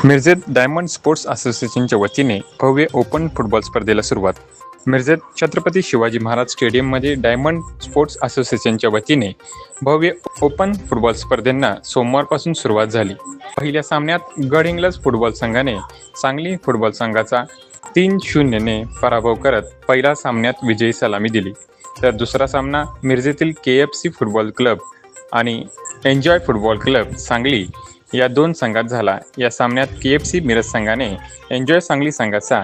मिरजेत diamond sports असोसिएशनच्या वतीने भव्य ओपन फुटबॉल स्पर्धेला सुरुवात. मिरजेत छत्रपती शिवाजी महाराज स्टेडियममध्ये डायमंड स्पोर्ट्स असोसिएशनच्या वतीने भव्य ओपन फुटबॉल स्पर्धेंना सोमवारपासून सुरुवात झाली. पहिल्या सामन्यात गडहिंग्लज फुटबॉल संघाने सांगली फुटबॉल संघाचा 3-0 ने पराभव करत पहिल्या सामन्यात विजयी सलामी दिली. तर दुसरा सामना मिरजेतील KFC फुटबॉल क्लब आणि एन्जॉय फुटबॉल क्लब सांगली या दोन संघात झाला. या सामन्यात KFC मिरज संघाने एन्जॉय सांगली संघाचा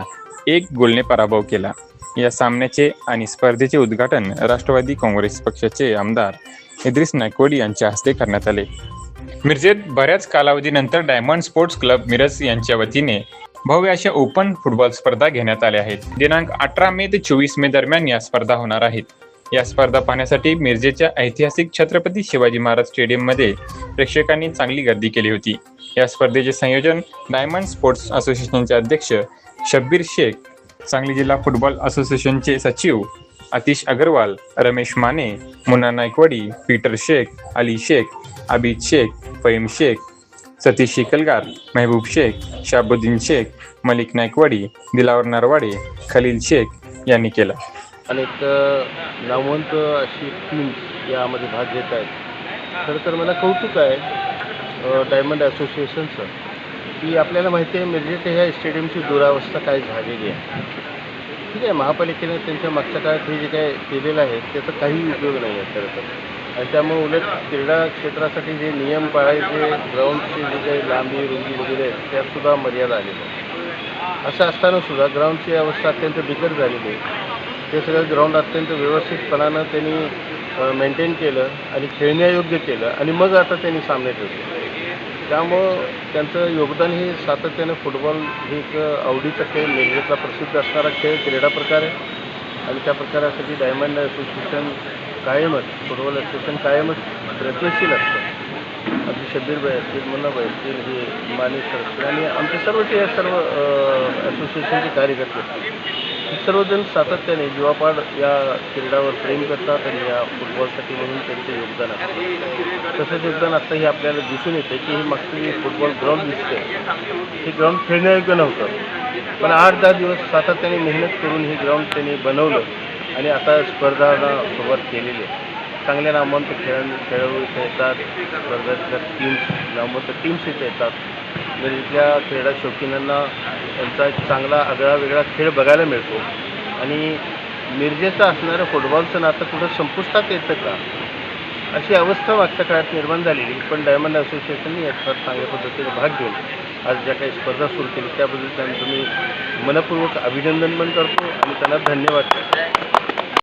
1 गोलने पराभव केला. या सामन्याचे आणि स्पर्धेचे उद्घाटन राष्ट्रवादी काँग्रेस पक्षाचे आमदार इद्रिस नायकवडी यांच्या हस्ते करण्यात आले. मिरजेत बऱ्याच कालावधीनंतर डायमंड स्पोर्ट्स क्लब मिरज यांच्या वतीने भव्य अशा ओपन फुटबॉल स्पर्धा घेण्यात आल्या आहेत. दिनांक 18 मे ते 24 मे दरम्यान या स्पर्धा होणार आहेत. या स्पर्धा पाहण्यासाठी मिरजेच्या ऐतिहासिक छत्रपती शिवाजी महाराज स्टेडियममध्ये प्रेक्षकांनी चांगली गर्दी केली होती. या स्पर्धेचे संयोजन डायमंड स्पोर्ट्स असोसिएशनचे अध्यक्ष शब्बीर शेख, सांगली जिल्हा फुटबॉल असोसिएशनचे सचिव आतिश अग्रवाल, रमेश माने, मुन्ना नायकवडी, पीटर शेख, अली शेख, आबिद शेख, फहीम शेख, सतीश शिकलगार, महबूब शेख, शाबुद्दीन शेख, मलिक नायकवडी, दिलावर नरवाडे, खलील शेख यांनी केला. अनेक नामवंत अशी टीम्स यामध्ये भाग घेत आहेत. खरं तर मला कौतुक आहे डायमंड असोसिएशनचं, की आपल्याला माहिती आहे मिरजेत ह्या स्टेडियमची दुरावस्था काय झालेली आहे. ठीक आहे, महापालिकेने त्यांच्या मागच्या काळात हे जे काय केलेलं आहे त्याचा काही उपयोग नाही आहे खरं तर. आणि त्यामुळे उलट क्रीडा क्षेत्रासाठी जे नियम पाळायचे, ग्राउंडची जे काही लांबी रुंदी वगैरे आहेत त्यातसुद्धा मर्यादा आलेली आहे. असं असतानासुद्धा ग्राउंडची अवस्था अत्यंत बिकट झालेली आहे. ते सगळं ग्राउंड अत्यंत व्यवस्थितपणानं त्यांनी मेंटेन केलं आणि खेळण्यायोग्य केलं आणि मग आता त्यांनी सामने ठेवले. त्यामुळं त्यांचं योगदान हे सातत्यानं फुटबॉल हे एक आवडीचा खेळ, मिरजेतला प्रसिद्ध असणारा खेळ, क्रीडा प्रकार आहे आणि त्या प्रकारासाठी डायमंड असोसिएशन कायमच, फुटबॉल असोसिएशन कायमच प्रयत्नशील असतं. आमचे शब्बीरबाई असतील, मुन्नाबाई असतील, हे माने सर असतील आणि आमचे सर्व असोसिएशनचे कार्यकर्ते असतील, सर्वजण सातत्याने जीवापाड या क्रीडावर प्रेम करतात आणि या फुटबॉलसाठी म्हणून त्यांचे योगदान असतं. तसंच योगदान आत्ताही आपल्याला दिसून येते की हे मागचं फुटबॉल ग्राउंड दिसते हे ग्राउंड खेळण्यायोग्य नव्हतं, पण 8-10 दिवस सातत्याने मेहनत करून हे ग्राउंड त्यांनी बनवलं आणि आता स्पर्धांना सुरुवात केलेली आहे. चांगल्या नामवंत खेळाडू इथे येतात, स्पर्धेतल्या नामवंत टीम्स इथे येतात. मिरजेतल्या क्रीडा शौकीनांना त्यांचा एक चांगला आगळा वेगळा खेळ बघायला मिळतो आणि मिरजेचं असणारं फुटबॉलचं नातं कुठं संपुष्टात येतं का अशी अवस्था मागच्या काळात निर्माण झालेली. पण डायमंड असोसिएशनने याच्यात चांगल्या पद्धतीने भाग घेऊन आज ज्या काही स्पर्धा सुरू केली त्याबद्दल त्यांचं मी मनपूर्वक अभिनंदन पण करतो आणि त्यांना धन्यवाद करतो.